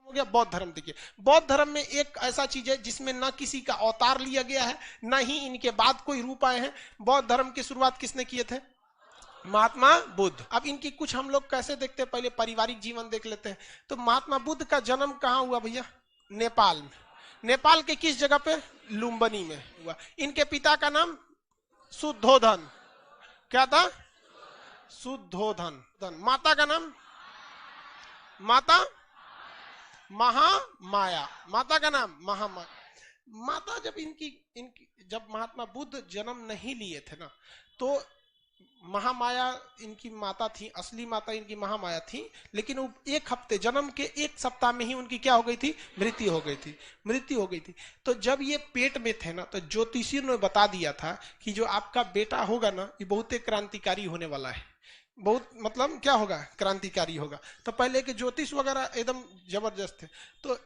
हो गया बौद्ध धर्म। देखिए बौद्ध धर्म में एक ऐसा चीज है जिसमें न किसी का अवतार लिया गया है, न ही इनके बाद कोई रूप आए हैं। बौद्ध धर्म की शुरुआत किसने किए थे? महात्मा बुद्ध। अब इनकी कुछ हम लोग कैसे देखते हैं, पहले पारिवारिक जीवन देख लेते हैं। तो महात्मा बुद्ध का जन्म कहाँ हुआ भैया? नेपाल में। नेपाल के किस जगह पे? लुम्बिनी में हुआ। इनके पिता का नाम शुद्धोधन। क्या था? शुद्धोधन। माता का नाम? माता महामाया। माता का नाम महामाया। माता जब इनकी जब महात्मा बुद्ध जन्म नहीं लिए थे ना, तो महामाया इनकी माता थी, असली माता इनकी महामाया थी। लेकिन वो एक हफ्ते, जन्म के एक सप्ताह में ही उनकी क्या हो गई थी? मृत्यु हो गई थी। मृत्यु हो गई थी। तो जब ये पेट में थे ना, तो ज्योतिषियों ने बता दिया था कि जो आपका बेटा होगा ना, ये बहुत क्रांतिकारी होने वाला है। बहुत मतलब क्या होगा? क्रांतिकारी होगा। तो पहले के ज्योतिष वगैरह एकदम जबरदस्त थे। तो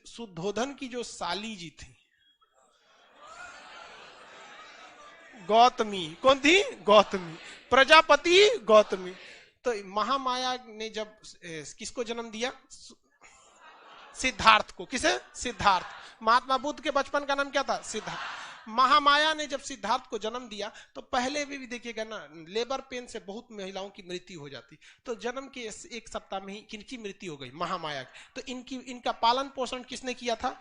शुद्धोधन की जो साली जी थी गौतमी, कौन थी? गौतमी। प्रजापति गौतमी। तो महामाया ने जब किसको जन्म दिया? सिद्धार्थ को। किसे? सिद्धार्थ। महात्मा बुद्ध के बचपन का नाम क्या था? सिद्धार्थ। महामाया ने जब सिद्धार्थ को जन्म दिया, तो पहले भी देखिएगा ना, लेबर पेन से बहुत महिलाओं की मृत्यु हो जाती। तो जन्म के एक सप्ताह में ही किनकी मृत्यु हो गई? महामाया की। तो इनका पालन पोषण किसने किया था?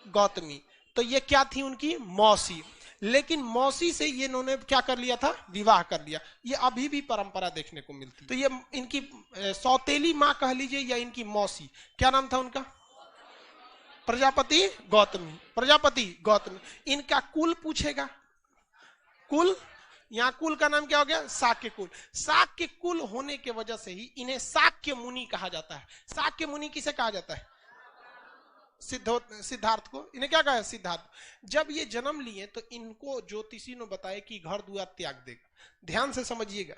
गौतमी। तो ये क्या थी? उनकी मौसी। लेकिन मौसी से ये इन्होंने क्या कर लिया था? विवाह कर लिया। ये अभी भी परंपरा देखने को मिलती। तो ये इनकी सौतेली माँ कह लीजिए या इनकी मौसी। क्या नाम था उनका? प्रजापति गौतमी। प्रजापति गौतमी। इनका कुल पूछेगा। कुल, यहाँ कुल का नाम क्या हो गया? शाक्य कुल। शाक्य कुल होने के वजह से ही इन्हें शाक्य मुनि कहा जाता है। शाक्य मुनि किसे कहा जाता है? सिद्धार्थ को। इन्हें क्या कहा है? सिद्धार्थ। जब ये जन्म लिए तो इनको ज्योतिषी ने बताया कि घर द्वार त्याग देगा। ध्यान से समझिएगा,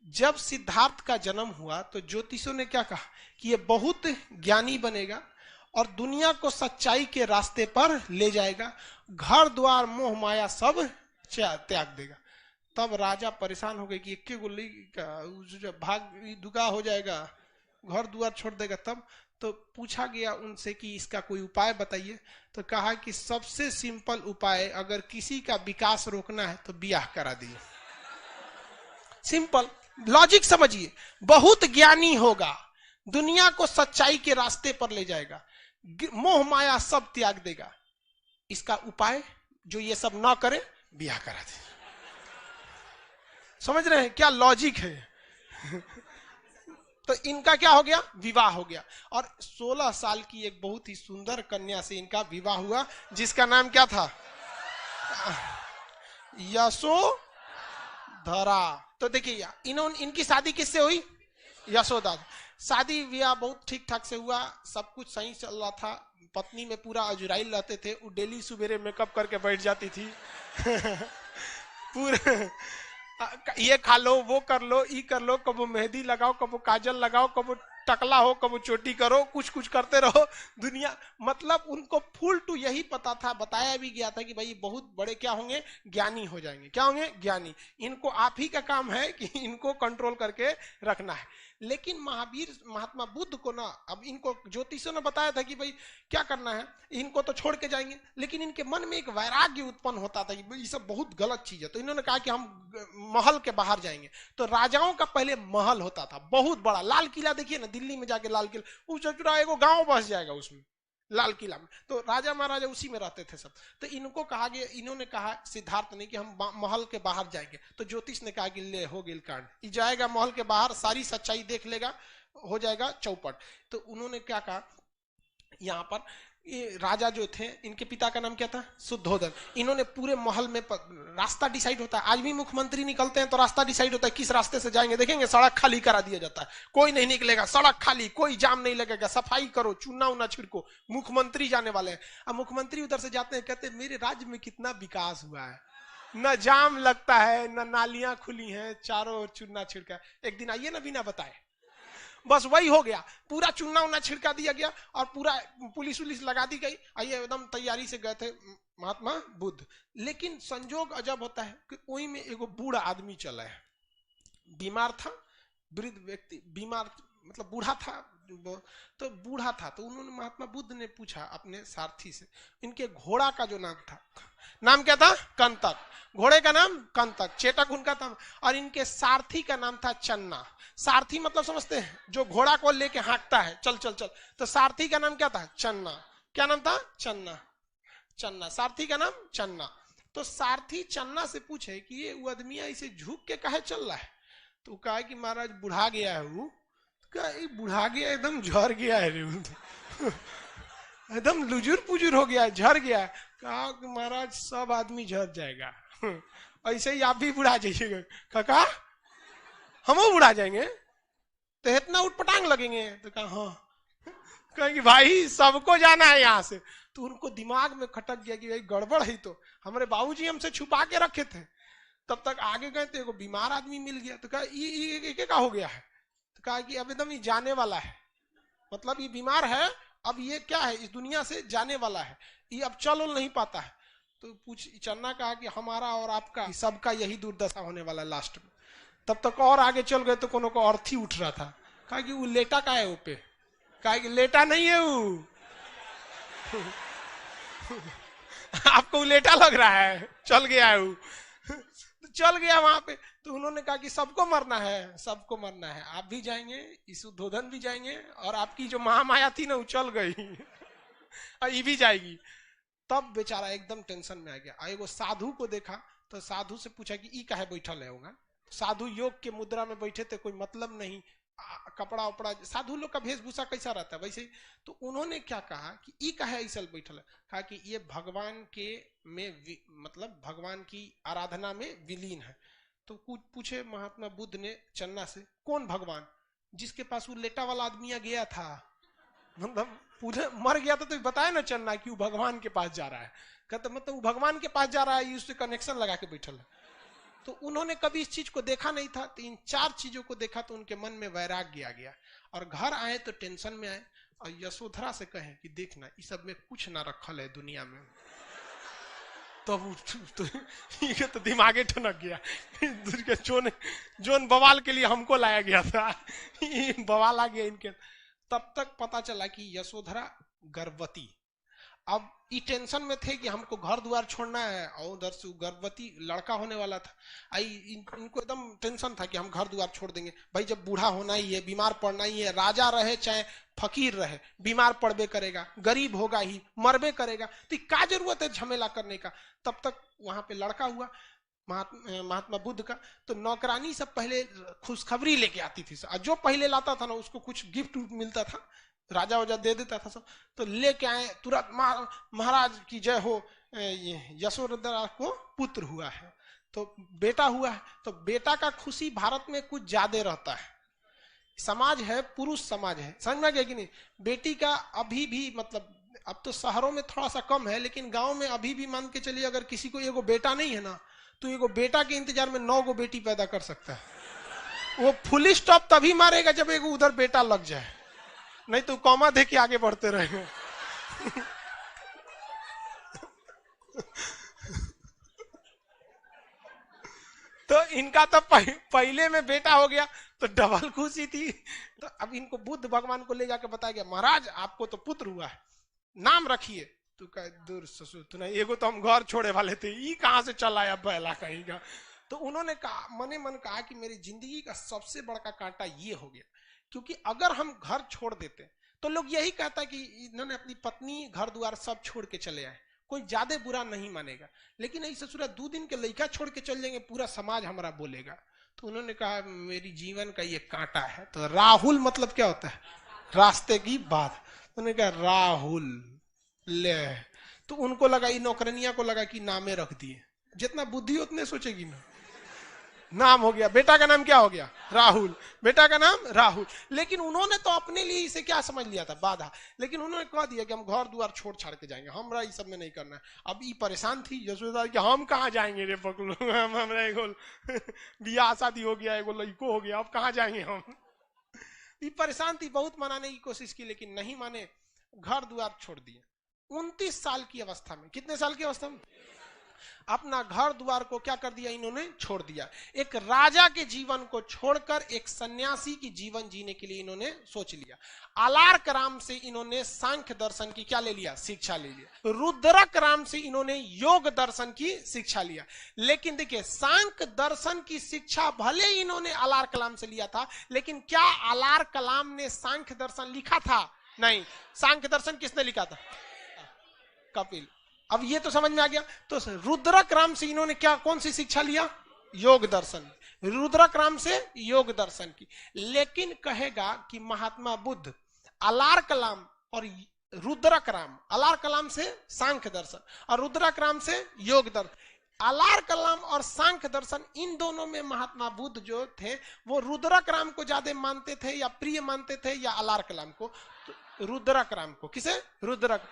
जब सिद्धार्थ का जन्म हुआ तो ज्योतिषियों ने क्या कहा कि ये बहुत ज्ञानी बनेगा और दुनिया को सच्चाई के रास्ते पर ले जाएगा, घर द्वार मोह माया सब त्याग देगा। तब राजा परेशान हो गए कि एक गोली का भाग दुगा हो जाएगा, घर द्वार छोड़ देगा। तब तो पूछा गया उनसे कि इसका कोई उपाय बताइए। तो कहा कि सबसे सिंपल उपाय, अगर किसी का विकास रोकना है तो ब्याह करा दिए। सिंपल लॉजिक समझिए। बहुत ज्ञानी होगा, दुनिया को सच्चाई के रास्ते पर ले जाएगा, मोह माया सब त्याग देगा। इसका उपाय जो ये सब ना करे, ब्याह करा दे। समझ रहे हैं क्या लॉजिक है? तो इनका क्या हो गया? विवाह हो गया। और 16 साल की एक बहुत ही सुंदर कन्या से इनका विवाह हुआ, जिसका नाम क्या था? यशोधरा। तो देखिए इनकी शादी किससे हुई? यशोदा। शादी ब्याह बहुत ठीक ठाक से हुआ, सब कुछ सही चल रहा था। पत्नी में पूरा अजुराइल रहते थे। वो डेली सवेरे मेकअप करके बैठ जाती थी। पूरे ये खा लो, वो कर लो, ये कर लो, कबो मेहंदी लगाओ, कबो काजल लगाओ, कबो टकला हो, कबो चोटी करो, कुछ कुछ करते रहो। दुनिया मतलब उनको फुल टू यही पता था, बताया भी गया था कि भाई बहुत बड़े क्या होंगे? ज्ञानी हो जाएंगे। क्या होंगे? ज्ञानी। इनको आप ही का काम है कि इनको कंट्रोल करके रखना है। लेकिन महात्मा बुद्ध को ना, अब इनको ज्योतिषियों ने बताया था कि भाई क्या करना है, इनको तो छोड़ के जाएंगे। लेकिन इनके मन में एक वैराग्य उत्पन्न होता था कि ये सब बहुत गलत चीज है। तो इन्होंने कहा कि हम महल के बाहर जाएंगे। तो राजाओं का पहले महल होता था, बहुत बड़ा। लाल किला देखिए ना, दिल्ली में जाके लाल किला, उस एगो गांव बस जाएगा उसमें, लाल किला में। तो राजा महाराजा उसी में रहते थे सब। तो इनको कहा गया, इन्होंने कहा सिद्धार्थ ने कि हम महल के बाहर जाएंगे। तो ज्योतिष ने कहा कि ले हो गिल कांड, जाएगा महल के बाहर, सारी सच्चाई देख लेगा, हो जाएगा चौपट। तो उन्होंने क्या कहा, यहाँ पर ये राजा जो थे, इनके पिता का नाम क्या था? शुद्धोधन। इन्होंने पूरे महल में रास्ता डिसाइड होता है। आज भी मुख्यमंत्री निकलते हैं तो रास्ता डिसाइड होता है किस रास्ते से जाएंगे। देखेंगे सड़क खाली करा दिया जाता है, कोई नहीं निकलेगा, सड़क खाली, कोई जाम नहीं लगेगा, सफाई करो, चूना उना छिड़को, मुख्यमंत्री जाने वाले हैं। अब मुख्यमंत्री उधर से जाते हैं, कहते हैं मेरे राज्य में कितना विकास हुआ है, न जाम लगता है, न नालियां खुली हैं, चारों ओर चूना छिड़का। एक दिन आइए ना बिना बताए। बस वही हो गया, पूरा चूना उना छिड़का दिया गया और पूरा पुलिस उलिस लगा दी गई। आइए एकदम तैयारी से गए थे महात्मा बुद्ध। लेकिन संजोग अजब होता है कि वही में एगो बूढ़ा आदमी चला है, बीमार था, वृद्ध व्यक्ति, बीमार मतलब बूढ़ा था, तो बूढ़ा था, तो उन्होंने महात्मा बुद्ध ने पूछा अपने सारथी से, इनके घोड़ा का जो नाम था, नाम क्या था? कंतक। घोड़े का नाम कंतक, चेटक उनका था, और इनके सारथी का नाम था चन्ना। सारथी मतलब समझते हैं, जो घोड़ा को लेके हाँकता है, चल चल चल, तो सारथी का नाम क्या था? चन्ना। क्या नाम था? चन्ना। चन्ना, सारथी का नाम चन्ना। तो सारथी चन्ना से पूछे कि ये वो आदमी ऐसे झुक के काहे चल रहा है? तो कहा कि महाराज बुढ़ा गया है वो। कहा बुढ़ा गया, एकदम झड़ गया है रे, एकदम लुजुर पुजुर हो गया, झड़ गया। कहा कि महाराज सब आदमी झड़ जाएगा, ऐसे ही आप भी बुढ़ा जाइएगा। कहा हम बुढ़ा जाएंगे तो इतना उठपटांग लगेंगे? तो कहा हाँ। कहा कि भाई सबको जाना है यहाँ से। तो उनको दिमाग में खटक गया कि भाई गड़बड़ है, तो हमारे बाबूजी हमसे छुपा के रखे थे। तब तक आगे गए तो एक बीमार आदमी मिल गया। तो कहा ये क्या हो गया है? तो कहा कि अब एकदम ये जाने वाला है, मतलब ये बीमार है, अब ये क्या है, इस दुनिया से जाने वाला है, ये अब चल नहीं पाता है। तो पूछ चन्ना कहा कि हमारा और आपका सबका यही दुर्दशा होने वाला लास्ट में। तब तक और आगे चल गए तो कोनो को अर्थी उठ रहा था। कहा कि वो लेटा का है वो पे? कहा कि लेटा नहीं है वो, आपको लेटा लग रहा है, चल गया है वो। तो चल गया वहां पे। तो उन्होंने कहा कि सबको मरना है, सबको मरना है, आप भी जाएंगे, इस उद्धोधन भी जाएंगे, और आपकी जो महामाया थी ना वो चल गई, और ये भी जाएगी। तब बेचारा एकदम टेंशन में आ गया। एगो साधु को देखा, तो साधु से पूछा कि ई काहे बैठल है होगा? साधु योग के मुद्रा में बैठे थे, कोई मतलब नहीं, कपड़ा उपड़ा, साधु लोग का वेशभूषा कैसा रहता है वैसे। तो उन्होंने क्या कहा कि ई काहे ऐसा बैठल है? कहा कि ये भगवान के में मतलब भगवान की आराधना में विलीन है। तो कुछ पूछे महात्मा बुद्ध ने चन्ना से, कौन भगवान? जिसके पास वो लेटा वाला आदमी गया था, मतलब पूछे मर गया था, तो बताया ना चन्ना कि वो भगवान के पास जा रहा है। कहते मतलब वो भगवान के पास जा रहा है, उससे कनेक्शन लगा के बैठल है। तो उन्होंने कभी इस चीज को देखा नहीं था, तो इन चार चीजों को देखा तो उनके मन में वैराग्य आ गया, और घर आए तो टेंशन में आए, और यशोधरा से कहे कि देखना इस सब में कुछ ना रखल है दुनिया में। तो दिमागे ठनक गया, जोन बवाल के लिए हमको लाया गया था, बवाल आ गया इनके। तब तक पता चला कि यशोधरा गर्भवती। अब ये टेंशन में थे कि हमको घर द्वार छोड़ना है, और उधर से गर्भवती लड़का होने वाला था। इनको एकदम टेंशन था कि हम घर द्वार छोड़ देंगे, भाई जब बूढ़ा होना ही है, बीमार पड़ना ही है, राजा रहे चाहे फकीर रहे, बीमार पड़बे करेगा, गरीब होगा ही, मरबे करेगा, तो क्या जरूरत है झमेला करने का। तब तक वहां पे लड़का हुआ महात्मा बुद्ध का, तो नौकरानी सब पहले खुशखबरी लेके आती थी, जो पहले लाता था ना उसको कुछ गिफ्ट मिलता था, राजा वजा दे देता था सब। तो लेके आए तुरंत, महाराज की जय हो, यशोधरा को पुत्र हुआ है, तो बेटा हुआ है। तो बेटा का खुशी भारत में कुछ ज्यादा रहता है, समाज है, पुरुष समाज है, समझ में गया कि नहीं? बेटी का अभी भी मतलब, अब तो शहरों में थोड़ा सा कम है, लेकिन गांव में अभी भी मान के चलिए, अगर किसी को एगो बेटा नहीं है ना, तो एगो बेटा के इंतजार में 9 गो बेटी पैदा कर सकता है। वो फुल स्टॉप तभी मारेगा जब एगो उधर बेटा लग जाए, नहीं तो कॉमा दे के आगे बढ़ते रहेंगे। तो इनका तो पहले में बेटा हो गया तो डबल खुशी थी। तो अब इनको बुद्ध भगवान को ले जाकर बताया गया, महाराज आपको तो पुत्र हुआ है, नाम रखिए। तो कह दूर ससुर, तू नहीं, एगो तो हम घर छोड़े वाले थे, ये कहां से चला आया बैला कहीं का। तो उन्होंने कहा, मने मन कहा कि मेरी जिंदगी का सबसे बड़ा कांटा ये हो गया, क्योंकि अगर हम घर छोड़ देते तो लोग यही कहता कि इन्होंने अपनी पत्नी घर द्वार सब छोड़ के चले आए, कोई ज्यादा बुरा नहीं मानेगा। लेकिन ऐसे ससुरा 2 दिन के लड़का छोड़ के चल जाएंगे, पूरा समाज हमारा बोलेगा। तो उन्होंने कहा मेरी जीवन का ये कांटा है। तो राहुल मतलब क्या होता है? रास्ते की बात। उन्होंने कहा राहुल ले। तो उनको लगा, ये नौकरनिया को लगा कि नामे रख दिए, जितना बुद्धि उतने सोचेगी ना, नाम हो गया, बेटा का नाम क्या हो गया? राहुल, बेटा का नाम राहुल। लेकिन उन्होंने तो अपने लिए इसे क्या समझ लिया था? बाधा। लेकिन उन्होंने कह दिया कि हम घर द्वार छोड़ छाड़ के जाएंगे, हमरा ये सब में नहीं करना है। अब ये परेशान थी यशोदा कि हम कहाँ जाएंगे रे पकड़ो, हमरा एगो बियाह शादी हो गया, एगो लड़को हो गया, अब कहाँ जाएंगे हम। ये परेशान थी, बहुत मनाने की कोशिश की, लेकिन नहीं माने, घर द्वार छोड़ दिए। 29 साल की अवस्था में, कितने साल की अवस्था में? अपना घर द्वार को क्या कर दिया इन्होंने, छोड़ दिया। एक राजा के जीवन को छोड़कर एक सन्यासी की जीवन जीने के लिए इन्होंने सोच लिया। अलार्क राम से इन्होंने सांख्य दर्शन की क्या ले लिया, शिक्षा ले लिया। रुद्रक राम से इन्होंने योग दर्शन की शिक्षा लिया। लेकिन देखिए, सांख्य दर्शन की शिक्षा भले ही इन्होंने अलार्क कलाम से लिया था, लेकिन क्या अलार्क कलाम ने सांख्य दर्शन लिखा था? नहीं। सांख्य दर्शन किसने लिखा था? कपिल। अब ये तो समझ में आ गया। तो रुद्रक राम से इन्होंने क्या, कौन सी शिक्षा लिया? योग दर्शन। रुद्रक राम से योग दर्शन की। लेकिन कहेगा कि महात्मा बुद्ध अलार्क कलाम और रुद्रक राम, अलार्क कलाम से सांख्य दर्शन और रुद्रक राम से योग दर्शन। अलार्क कलाम और सांख्य दर्शन, इन दोनों में महात्मा बुद्ध जो थे वो रुद्रक राम को ज्यादा मानते थे या प्रिय मानते थे, या अलार्क कलाम को? तो रुद्रक राम को। किसे? रुद्रक।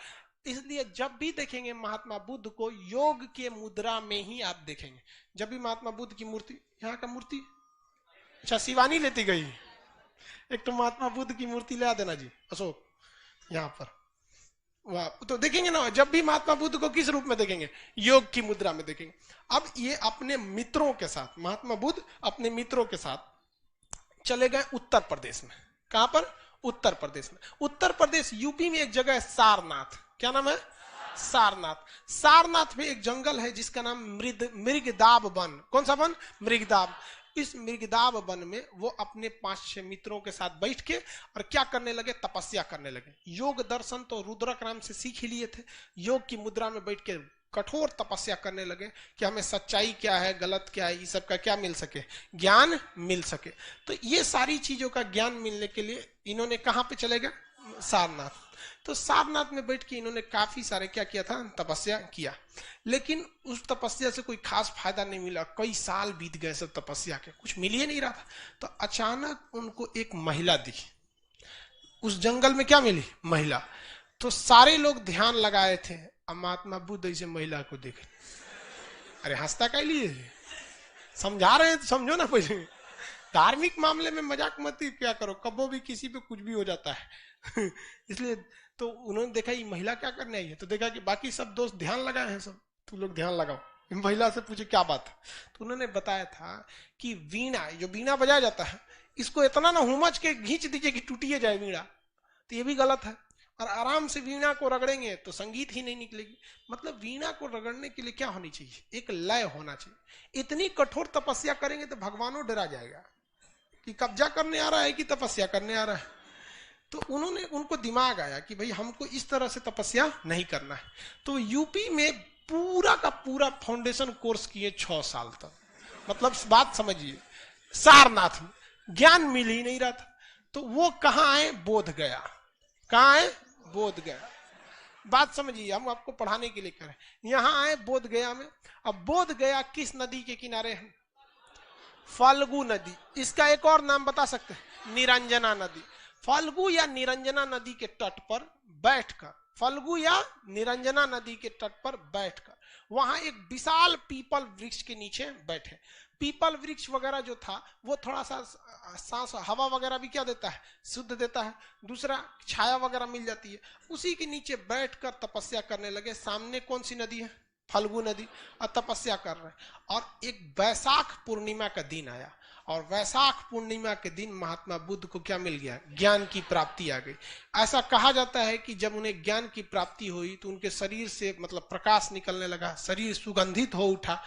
इसलिए जब भी देखेंगे महात्मा बुद्ध को योग के मुद्रा में ही आप देखेंगे। जब भी महात्मा बुद्ध की मूर्ति, यहाँ का मूर्ति, अच्छा शिवानी लेती गई, एक तो महात्मा बुद्ध की मूर्ति ले देना जी, अशोक, यहाँ पर। वाह, तो देखेंगे ना, जब भी महात्मा बुद्ध को किस रूप में देखेंगे? योग की मुद्रा में देखेंगे। अब ये अपने मित्रों के साथ, महात्मा बुद्ध अपने मित्रों के साथ चले गए उत्तर प्रदेश में। कहां पर? उत्तर प्रदेश में। उत्तर प्रदेश यूपी में एक जगह है सारनाथ। क्या नाम है? सारनाथ। सारनाथ में एक जंगल है जिसका नाम मृगदाब वन। कौन सा वन? मृगदाब। इस मृगदाब वन में वो अपने 5-6 मित्रों के साथ बैठ के और क्या करने लगे? तपस्या करने लगे। योग दर्शन तो रुद्रक राम से सीख ही लिए थे। योग की मुद्रा में बैठ के कठोर तपस्या करने लगे कि हमें सच्चाई क्या है, गलत क्या है, ये सब का क्या मिल सके, ज्ञान मिल सके। तो ये सारी चीजों का ज्ञान मिलने के लिए इन्होंने कहां पे चले गए? सारनाथ। तो सारनाथ में बैठ के इन्होंने काफी सारे क्या किया था? तपस्या किया। लेकिन उस तपस्या से कोई खास फायदा नहीं मिला। कई साल बीत गए सब तपस्या के, कुछ मिल ही नहीं रहा था। तो अचानक उनको एक महिला दिखी। उस जंगल में क्या मिली? महिला। तो सारे लोग ध्यान लगाए थे। अब महात्मा बुद्ध ऐसे महिला को देखे, अरे हंसता क्या लिए, समझा रहे हैं तो समझो ना। पहले धार्मिक मामले में मजाक मत क्या करो, कबो भी किसी पे कुछ भी हो जाता है। इसलिए तो उन्होंने देखा ये महिला क्या करने आई है, तो देखा कि बाकी सब दोस्त ध्यान लगाए हैं, सब तुम लोग ध्यान लगाओ। महिला से पूछे क्या बात है, तो उन्होंने बताया था कि वीणा, जो वीणा बजाया जाता है, इसको इतना ना हुमच के खींच दीजिए कि टूटिए जाए वीणा, तो ये भी गलत है। और आराम से वीणा को रगड़ेंगे तो संगीत ही नहीं निकलेगी। मतलब वीणा को रगड़ने के लिए क्या होनी चाहिए? एक लय होना चाहिए। इतनी कठोर तपस्या करेंगे तो भगवानों डरा जाएगा कि कब्जा करने आ रहा है कि तपस्या करने आ रहा है। तो उनको दिमाग आया कि भाई हमको इस तरह से तपस्या नहीं करना है। तो यूपी में पूरा का पूरा फाउंडेशन कोर्स किए 6 साल तक। मतलब बात समझिए, सारनाथ में ज्ञान मिल ही नहीं रहा था। तो वो कहाँ आए? बोध गया। कहाँ है? बोध गया। बात समझिए, हम आपको पढ़ाने के लिए कर रहे हैं। यहां आए बोध गया में। अब बोध गया किस नदी के किनारे है? फाल्गु नदी। इसका एक और नाम बता सकते हैं? निरंजना नदी। फाल्गु या निरंजना नदी के तट पर बैठकर, फाल्गु या निरंजना नदी के तट पर बैठकर वहां एक विशाल पीपल वृक्ष के नीचे बैठे। पीपल वृक्ष वगैरह जो था वो थोड़ा सा सांस, हवा वगैरह भी क्या देता है? शुद्ध देता है। दूसरा छाया वगैरह मिल जाती है। उसी के नीचे बैठकर तपस्या करने लगे। सामने कौन सी नदी है? फाल्गु नदी। और तपस्या कर रहे हैं। और एक वैशाख पूर्णिमा का दिन आया, और वैशाख पूर्णिमा के दिन महात्मा बुद्ध को क्या मिल गया? ज्ञान की प्राप्ति आ गई। ऐसा कहा जाता है कि जब उन्हें ज्ञान की प्राप्ति हुई तो उनके शरीर से मतलब प्रकाश निकलने लगा, शरीर सुगंधित हो उठा।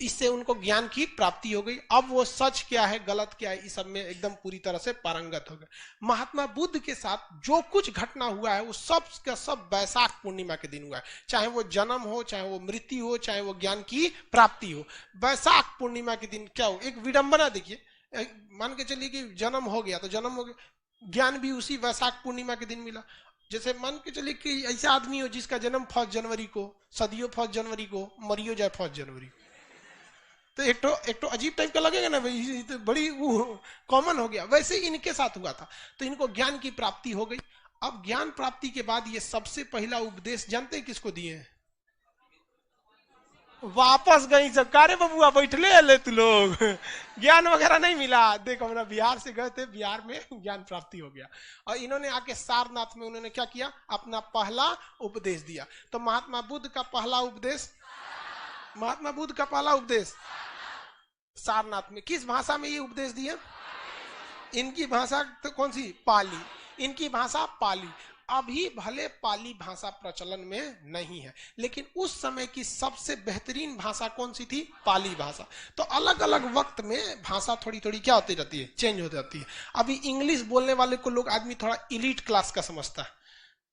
इससे उनको ज्ञान की प्राप्ति हो गई। अब वो सच क्या है, गलत क्या है, इस सब में एकदम पूरी तरह से पारंगत हो गए। महात्मा बुद्ध के साथ जो कुछ घटना हुआ है वो सब का सब वैशाख पूर्णिमा के दिन हुआ है। चाहे वो जन्म हो, चाहे वो मृत्यु हो, चाहे वो ज्ञान की प्राप्ति हो। वैशाख पूर्णिमा के दिन क्या हो? एक विडंबना देखिए, मान के चलिए कि जन्म हो गया तो जन्म हो गया, ज्ञान भी उसी वैशाख पूर्णिमा के दिन मिला। जैसे मान के चलिए कि ऐसा आदमी हो जिसका जन्म 1 जनवरी को, सदियों 1 जनवरी को, मरियो जाए 1 जनवरी को, तो एक तो अजीब टाइप का लगेगा ना भाई, तो बड़ी कॉमन हो गया। वैसे इनके साथ हुआ था। तो इनको ज्ञान की प्राप्ति हो गई। अब ज्ञान प्राप्ति के बाद ये सबसे पहला उपदेश जानते हैं किसको दिए हैं? वापस गई सब, कारे बबुआ बैठले ले तू लोग, ज्ञान वगैरह नहीं मिला। देखो हमरा बिहार से गए थे, बिहार में ज्ञान प्राप्ति हो गया। और इन्होंने आके सारनाथ में उन्होंने क्या किया? अपना पहला उपदेश दिया। तो महात्मा बुद्ध का पहला उपदेश महात्मा बुद्ध का पहला उपदेश सारनाथ में। किस भाषा में ये उपदेश दिया? इनकी भाषा तो कौन सी? पाली। इनकी भाषा पाली। अभी भले पाली भाषा प्रचलन में नहीं है, लेकिन उस समय की सबसे बेहतरीन भाषा कौन सी थी? पाली भाषा। तो अलग अलग वक्त में भाषा थोड़ी थोड़ी क्या होती रहती है? चेंज हो जाती है। अभी इंग्लिश बोलने वाले को लोग आदमी थोड़ा इलीट क्लास का समझता है।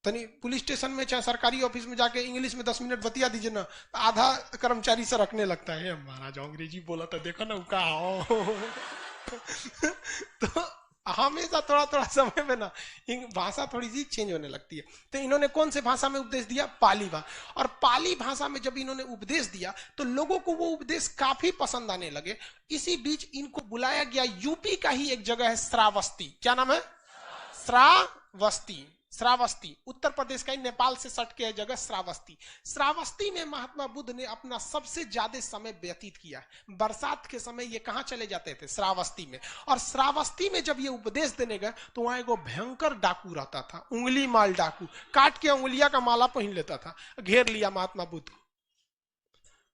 तनी पुलिस स्टेशन में चाहे सरकारी ऑफिस में जाके इंग्लिश में 10 मिनट बतिया दीजिए ना, तो आधा कर्मचारी से रखने लगता है, महाराज अंग्रेजी बोला था, देखो ना का तो हमेशा थोड़ा थोड़ा समय में ना भाषा थोड़ी सी चेंज होने लगती है। तो इन्होंने कौन से भाषा में उपदेश दिया? पाली भाषा। और पाली भाषा में जब इन्होंने उपदेश दिया तो लोगों को वो उपदेश काफी पसंद आने लगे। इसी बीच इनको बुलाया गया, यूपी का ही एक जगह है श्रावस्ती। क्या नाम है? श्रावस्ती। श्रावस्ती उत्तर प्रदेश का ही, नेपाल से सट के है जगह श्रावस्ती। श्रावस्ती में महात्मा बुद्ध ने अपना सबसे ज्यादा समय व्यतीत किया। बरसात के समय ये कहां चले जाते थे? श्रावस्ती में। और श्रावस्ती में जब ये उपदेश देने गए तो वहां एगो भयंकर डाकू रहता था, उंगली माल डाकू, काट के उंगलिया का माला पहन लेता था। घेर लिया महात्मा बुद्ध को।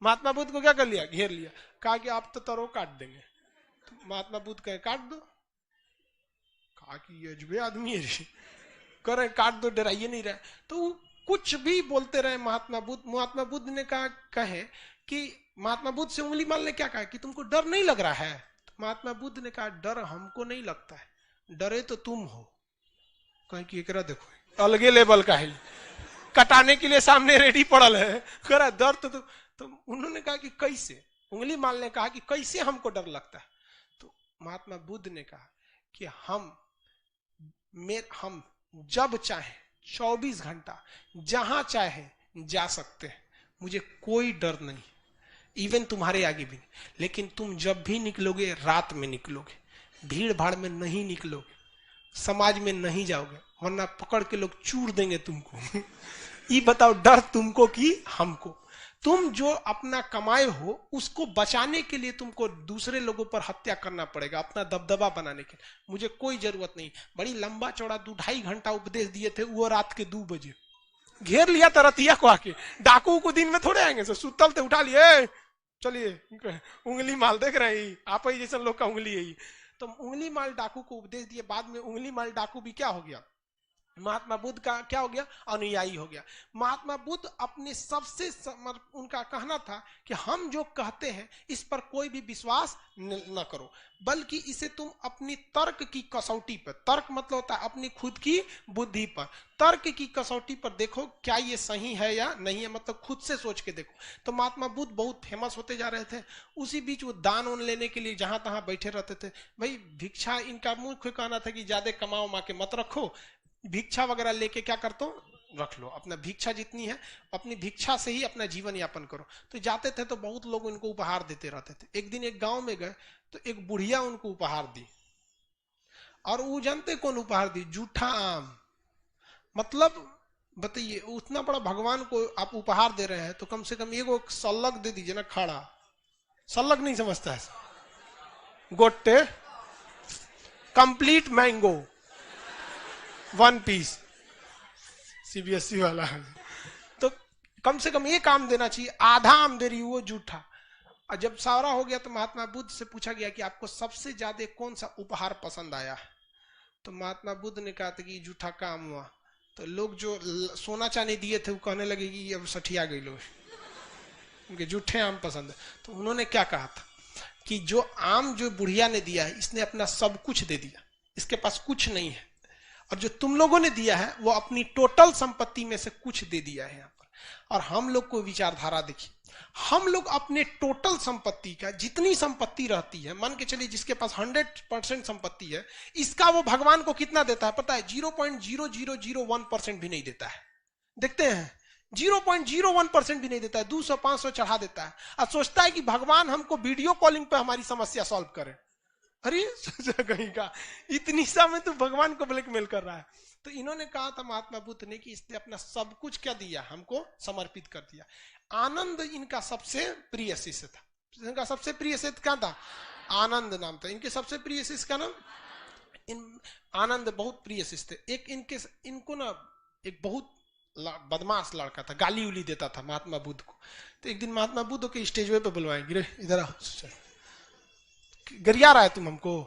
महात्मा बुद्ध को क्या कर लिया? घेर लिया। कहा कि आप तो तरो काट देंगे। तो महात्मा बुद्ध कहे काट दो। कहा कि ये अजबे आदमी है, करे काट दो, डराइए नहीं रहे। तो कुछ भी बोलते रहे महात्मा बुद्ध। महात्मा बुद्ध ने कहे कि महात्मा बुद्ध से उंगली माल ने क्या कहा कि तुमको डर नहीं लग रहा है? तो महात्मा बुद्ध ने कहा डर हमको नहीं लगता है, डरे तो तुम हो। कहे कि एकरा देखो अलगे लेवल का है, कटाने के लिए सामने रेडी पड़ल है, करा डर तो उन्होंने कहा कि कैसे? उंगली माल ने कहा कि कैसे हमको डर लगता है? तो महात्मा बुद्ध ने कहा कि हम जब चाहे 24 घंटा जहां चाहे जा सकते हैं, मुझे कोई डर नहीं, इवन तुम्हारे आगे भी नहीं। लेकिन तुम जब भी निकलोगे रात में निकलोगे, भीड़ भाड़ में नहीं निकलोगे, समाज में नहीं जाओगे, वरना पकड़ के लोग चूर देंगे तुमको। ये बताओ डर तुमको कि हमको? तुम जो अपना कमाए हो उसको बचाने के लिए तुमको दूसरे लोगों पर हत्या करना पड़ेगा, अपना दबदबा बनाने के लिए। मुझे कोई जरूरत नहीं। बड़ी लंबा चौड़ा 2-2.5 घंटा उपदेश दिए थे, वो रात के 2 बजे घेर लिया तरतिया को आके। डाकू को दिन में थोड़े आएंगे, सुतल थे उठा लिए, चलिए उंगली माल देख रहे हैं, आप ही जैसे लोग का उंगली है। तो उंगली माल डाकू को उपदेश दिए। बाद में उंगली माल डाकू भी क्या हो गया? महात्मा बुद्ध का क्या हो गया? अनुयायी हो गया। महात्मा बुद्ध अपने सबसे उनका कहना था कि हम जो कहते हैं इस पर कोई भी विश्वास न करो, बल्कि इसे तुम अपनी तर्क की कसौटी पर, तर्क मतलब होता है अपनी खुद की बुद्धि पर, तर्क की कसौटी पर देखो क्या ये सही है या नहीं है, मतलब खुद से सोच के देखो। तो महात्मा बुद्ध बहुत फेमस होते जा रहे थे। उसी बीच वो दान उन लेने के लिए जहां तहां बैठे रहते थे। भाई भिक्षा, इनका मुख्य कहना था कि ज्यादा कमाओ माँ के मत रखो, भिक्षा वगैरह लेके क्या करते हो रख लो, अपना भिक्षा जितनी है अपनी भिक्षा से ही अपना जीवन यापन करो। तो जाते थे तो बहुत लोग उनको उपहार देते रहते थे। एक दिन एक गांव में गए तो एक बुढ़िया उनको उपहार दी, और वो जानते कौन उपहार दी? जूठा आम। मतलब बताइए, उतना बड़ा भगवान को आप उपहार दे रहे हैं तो कम से कम एगो सल्लग दे दीजिए ना, खड़ा। सल्लग नहीं समझता है, गोटे कंप्लीट मैंगो 1 पीस, सीबीएसई वाला है। तो कम से कम एक आम देना चाहिए, आधा आम दे रही वो जूठा। और जब सारा हो गया तो महात्मा बुद्ध से पूछा गया कि आपको सबसे ज्यादा कौन सा उपहार पसंद आया? तो महात्मा बुद्ध ने कहा था कि जूठा का आम हुआ। तो लोग जो सोना चांदी दिए थे वो कहने लगे कि अब सठिया गई लोग, उनके जूठे आम पसंद है। तो उन्होंने क्या कहा था कि जो आम जो बुढ़िया ने दिया है, इसने अपना सब कुछ दे दिया, इसके पास कुछ नहीं है, और जो तुम लोगों ने दिया है वो अपनी टोटल संपत्ति में से कुछ दे दिया है यहाँ पर। और हम लोग को विचारधारा देखिए, हम लोग अपने टोटल संपत्ति का, जितनी संपत्ति रहती है, मान के चलिए जिसके पास 100% संपत्ति है, इसका वो भगवान को कितना देता है पता है? 0.0001% भी नहीं देता है। देखते हैं 0.01% भी नहीं देता है, 200-500 चढ़ा देता है, और सोचता है कि भगवान हमको वीडियो कॉलिंग पे हमारी समस्या सॉल्व करे। अरे कहीं का इतनी सा में तो भगवान को ब्लैकमेल कर रहा है। तो इन्होंने कहा था महात्मा बुद्ध ने कि इसने अपना सब कुछ क्या दिया, हमको समर्पित कर दिया। आनंद इनका सबसे प्रिय शिष्य था। इनका सबसे प्रिय शिष्य क्या था? आनंद नाम था इनके सबसे प्रिय शिष्य का नाम। आनंद बहुत प्रिय शिष्य थे। एक इनको ना एक बहुत बदमाश लड़का था, गाली उली देता था महात्मा बुद्ध को। तो एक दिन महात्मा बुद्ध के स्टेज पे बुलवाए, गिरे इधर आओ, गरिया रहा है तुम हमको?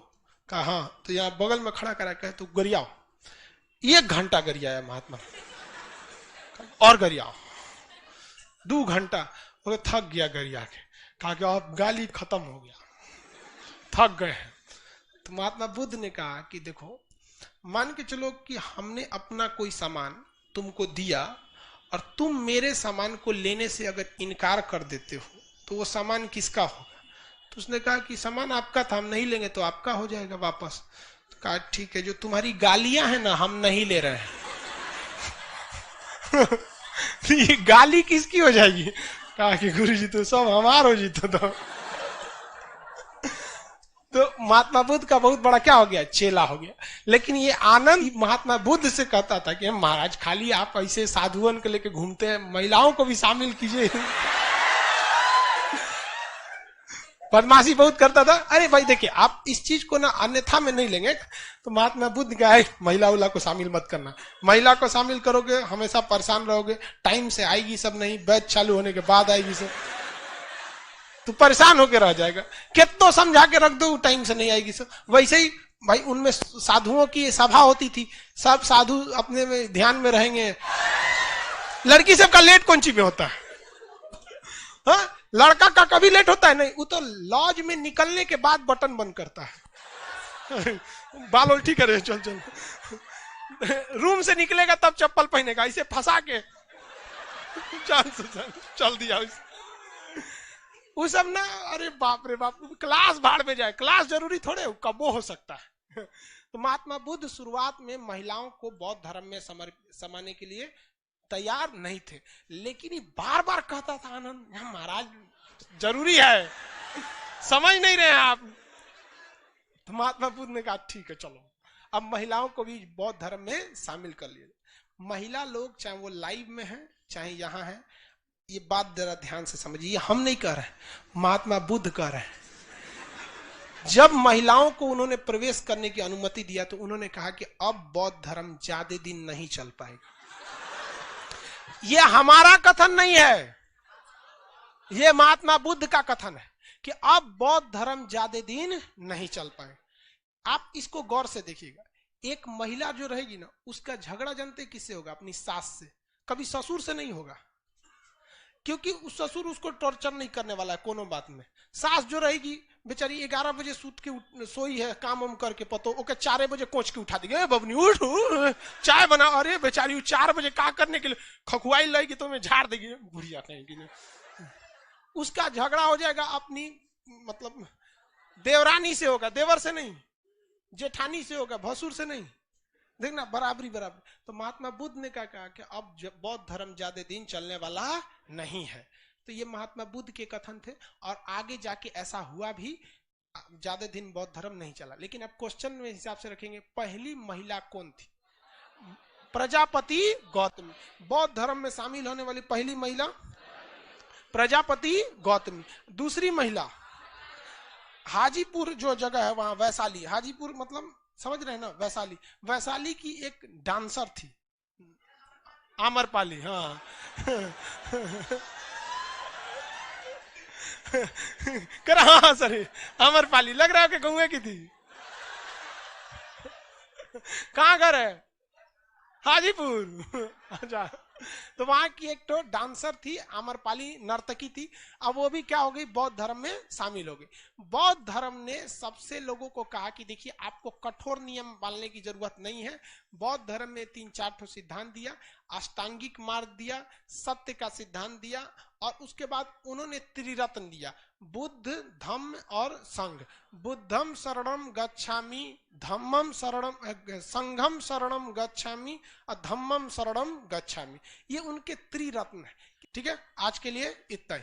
कहा हाँ। तो यहाँ बगल में खड़ा करा कहे तो गरियाओ। 1 घंटा गरियाया महात्मा, और गरियाओ 2 घंटा। वो थक गया गरिया के, कहा कि अब गाली खत्म हो गया, थक गए हैं। तो महात्मा बुद्ध ने कहा कि देखो, मान के चलो कि हमने अपना कोई सामान तुमको दिया और तुम मेरे सामान को लेने से अगर इनकार कर देते हो तो वो सामान किसका होगा? तो उसने कहा कि सामान आपका था, हम नहीं लेंगे तो आपका हो जाएगा वापस। तो कहा ठीक है, जो तुम्हारी गालियां हैं ना हम नहीं ले रहे हैं। ये गाली किसकी हो जाएगी? कहा कि गुरुजी तो सब हमार हो जीतो। तो महात्मा बुद्ध का बहुत बड़ा क्या हो गया? चेला हो गया। लेकिन ये आनंद महात्मा बुद्ध से कहता था कि महाराज खाली आप ऐसे साधुओं को लेके घूमते हैं, महिलाओं को भी शामिल कीजिए। बदमाशी बहुत करता था। अरे भाई देखिए, आप इस चीज को ना अन्यथा में नहीं लेंगे। तो महात्मा बुद्ध क्या है, महिला उला को शामिल मत करना, महिला को शामिल करोगे हमेशा परेशान रहोगे, टाइम से आएगी सब नहीं, बैच चालू होने के बाद आएगी सब, तो परेशान होकर रह जाएगा। कितना समझा के रख दो, टाइम से नहीं आएगी सब। वैसे ही भाई उनमें साधुओं की सभा होती थी, सब साधु अपने में ध्यान में रहेंगे। लड़की सबका लेट कौन सी में होता है? हाँ, लड़का का कभी लेट होता है नहीं, वो तो लॉज में निकलने के बाद बटन बंद करता है। बाल उल्टी करे, चल चल। रूम से निकलेगा तब चप्पल पहनेगा, इसे फंसा के चल दिया। वो सब ना, अरे बाप रे बाप, क्लास भाड़ में जाए, क्लास जरूरी थोड़े, कबो हो सकता है। तो महात्मा बुद्ध शुरुआत में महिलाओं को बौद्ध धर्म में समाने के लिए तैयार नहीं थे, लेकिन ये बार बार कहता था आनंद महाराज जरूरी है, समझ नहीं रहे आप। तो महात्मा बुद्ध ने कहा ठीक है चलो, अब महिलाओं को भी बौद्ध धर्म में शामिल कर लिए। महिला लोग चाहे वो लाइव में है चाहे यहाँ है, ये बात जरा ध्यान से समझिए, हम नहीं कह रहे, महात्मा बुद्ध कह रहे हैं। जब महिलाओं को उन्होंने प्रवेश करने की अनुमति दिया तो उन्होंने कहा कि अब बौद्ध धर्म ज्यादा दिन नहीं चल पाएगा। यह हमारा कथन नहीं है, यह महात्मा बुद्ध का कथन है कि अब बौद्ध धर्म ज्यादा दिन नहीं चल पाए। आप इसको गौर से देखिएगा, एक महिला जो रहेगी ना, उसका झगड़ा जानते किससे होगा? अपनी सास से, कभी ससुर से नहीं होगा, क्योंकि उस ससुर उसको टॉर्चर नहीं करने वाला है कोनो बात में। सास जो रहेगी बेचारी 11 बजे सूत के सोई है, काम वाम करके पतो ओके 4 बजे कोच के उठा देगी, बबनी उठ चाय बना। अरे बेचारी 4 बजे का करने के लिए खखुआई लेगी तो मैं झाड़ देगी, बुढ़िया कहेगी। उसका झगड़ा हो जाएगा अपनी मतलब देवरानी से होगा, देवर से नहीं, जेठानी से होगा, भसुर से नहीं। देखना बराबरी बराबर। तो महात्मा बुद्ध ने क्या कहा कि अब बौद्ध धर्म ज्यादा दिन चलने वाला नहीं है। तो ये महात्मा बुद्ध के कथन थे, और आगे जाके ऐसा हुआ भी, ज्यादा दिन बौद्ध धर्म नहीं चला। लेकिन अब क्वेश्चन में हिसाब से रखेंगे, पहली महिला कौन थी? प्रजापति गौतमी। बौद्ध धर्म में शामिल होने वाली पहली महिला प्रजापति गौतमी। दूसरी महिला हाजीपुर जो जगह है वहां, वैशाली, हाजीपुर मतलब समझ रहे हैं ना, वैशाली, वैशाली की एक डांसर थी आम्रपाली। हाँ कर हाँ सर, आम्रपाली लग रहा है कि गौए की थी। कहाँ घर है? हाजीपुर। अच्छा, तो वहां की एक तो डांसर थी आम्रपाली, नर्तकी थी। अब वो भी क्या हो गई, बौद्ध धर्म में शामिल हो गई। बौद्ध धर्म ने सबसे लोगों को कहा कि देखिए आपको कठोर नियम पालने की जरूरत नहीं है। बौद्ध धर्म में 3-4 ठो सिद्धांत दिया, अष्टांगिक मार्ग दिया, सत्य का सिद्धांत दिया, और उसके बाद उन्होंने त्रिरत्न दिया, बुद्ध धम्म और संघ। बुद्धम शरणम गच्छामि, धम्मम शरणम, संघम शरणम गच्छामि और धम्मम शरणम गच्छामि। ये उनके त्रिरत्न है। ठीक है, आज के लिए इतना ही।